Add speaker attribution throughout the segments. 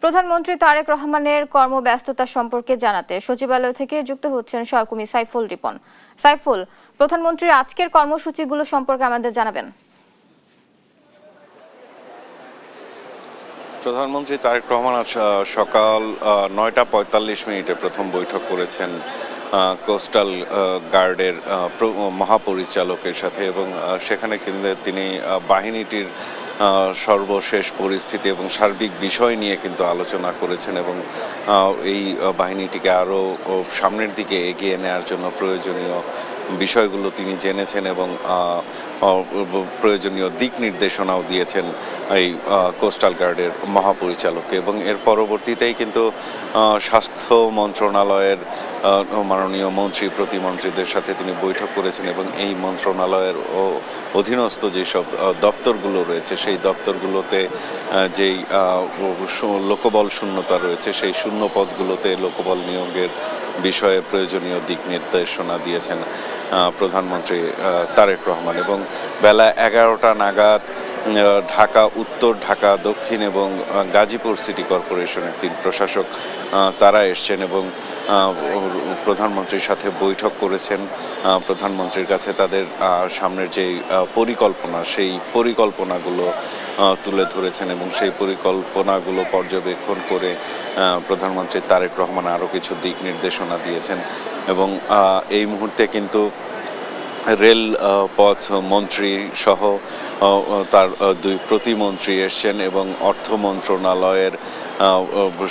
Speaker 1: প্রধানমন্ত্রী তারেক রহমানের কর্মব্যস্ততা সম্পর্কে জানাতে সচিবালয় থেকে যুক্ত হচ্ছেন সহকর্মী সাইফুল রিপন। সাইফুল, প্রধানমন্ত্রীর আজকের কর্মসূচিগুলো সম্পর্কে আমাদের জানাবেন।
Speaker 2: প্রধানমন্ত্রী তারেক রহমান আজ সকাল ৯টা ৪৫ প্রথম বৈঠক করেছেন কোস্টাল গার্ডের মহাপরিচালকের সাথে এবং সেখানে কিন্তু তিনি বাহিনীটির সর্বশেষ পরিস্থিতি এবং সার্বিক বিষয় নিয়ে কিন্তু আলোচনা করেছেন এবং এই বাহিনীটিকে আরও সামনের দিকে এগিয়ে নেওয়ার জন্য প্রয়োজনীয় বিষয়গুলো তিনি জেনেছেন এবং প্রয়োজনীয় দিক নির্দেশনাও দিয়েছেন এই কোস্টাল গার্ডের মহাপরিচালককে। এবং এর পরবর্তীতেই কিন্তু স্বাস্থ্য মন্ত্রণালয়ের মাননীয় মন্ত্রী প্রতিমন্ত্রীদের সাথে তিনি বৈঠক করেছেন এবং এই মন্ত্রণালয়ের অধীনস্থ যেসব দপ্তরগুলো রয়েছে সেই দপ্তরগুলোতে যেই লোকবল শূন্যতা রয়েছে সেই শূন্য পদগুলোতে লোকবল নিয়োগের বিষয়ে প্রয়োজনীয় দিক নির্দেশনা দিয়েছেন প্রধানমন্ত্রী তারেক রহমান। এবং বেলা 11টা নাগাদ ঢাকা উত্তর, ঢাকা দক্ষিণ এবং গাজীপুর সিটি কর্পোরেশনের 3 প্রশাসক তারা এসছেন এবং প্রধানমন্ত্রীর সাথে বৈঠক করেছেন। প্রধানমন্ত্রীর কাছে তাদের সামনের যে পরিকল্পনা সেই পরিকল্পনাগুলো তুলে ধরেছেন এবং সেই পরিকল্পনাগুলো পর্যবেক্ষণ করে প্রধানমন্ত্রী তারেক রহমান আরও কিছু দিক নির্দেশনা দিয়েছেন। এবং এই মুহূর্তে কিন্তু রেল পথ মন্ত্রী সহ তার 2 প্রতিমন্ত্রী এসছেন এবং অর্থ মন্ত্রণালয়ের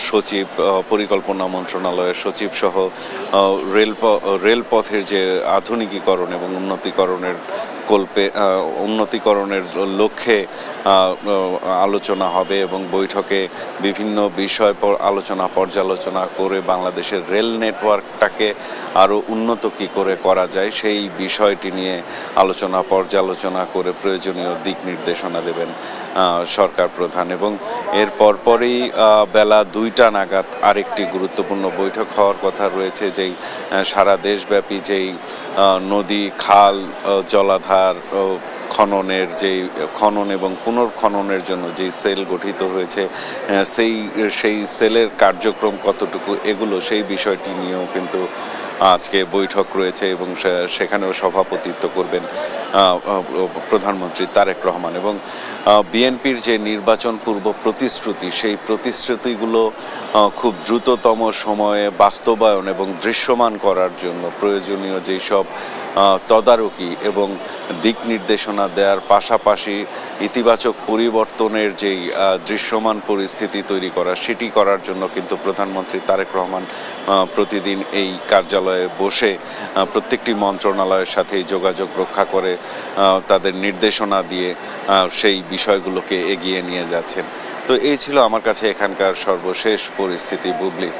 Speaker 2: সচিব, পরিকল্পনা মন্ত্রণালয়ের সচিব সহ রেলপথের যে আধুনিকীকরণ এবং উন্নতিকরণের লক্ষ্যে আলোচনা হবে এবং বৈঠকে বিভিন্ন বিষয় পর্যালোচনা করে বাংলাদেশের রেল নেটওয়ার্কটাকে আরও উন্নত কী করে করা যায় সেই বিষয়টি নিয়ে পর্যালোচনা করে প্রয়োজনীয় দিক নির্দেশনা দেবেন সরকার প্রধান। এবং এর পরপরই বেলা 2টা নাগাদ আরেকটি গুরুত্বপূর্ণ বৈঠক হওয়ার কথা রয়েছে, যেই সারা দেশব্যাপী যেই নদী, খাল, জলাধার খননের খনন এবং পুনর্খননের জন্য যেই সেল গঠিত হয়েছে সেই সেলের কার্যক্রম কতটুকু এগুলো সেই বিষয়টি নিয়েও কিন্তু আজকে বৈঠক রয়েছে এবং সেখানেও সভাপতিত্ব করবেন প্রধানমন্ত্রী তারেক রহমান। এবং বিএনপির যে নির্বাচন পূর্ব প্রতিশ্রুতি সেই প্রতিশ্রুতিগুলো খুব দ্রুততম সময়ে বাস্তবায়ন এবং দৃশ্যমান করার জন্য প্রয়োজনীয় যেই সব তদারকি এবং দিক নির্দেশনা দেওয়ার পাশাপাশি ইতিবাচক পরিবর্তনের যেই দৃশ্যমান পরিস্থিতি তৈরি করা সেটি করার জন্য কিন্তু প্রধানমন্ত্রী তারেক রহমান প্রতিদিন এই কার্যালয়ে বসে প্রত্যেকটি মন্ত্রণালয়ের সাথে যোগাযোগ রক্ষা করে তাদের নির্দেশনা দিয়ে সেই বিষয়গুলোকে এগিয়ে নিয়ে যাচ্ছেন। তো এই ছিল আমার কাছে এখানকার সর্বশেষ পরিস্থিতি। বুবলি।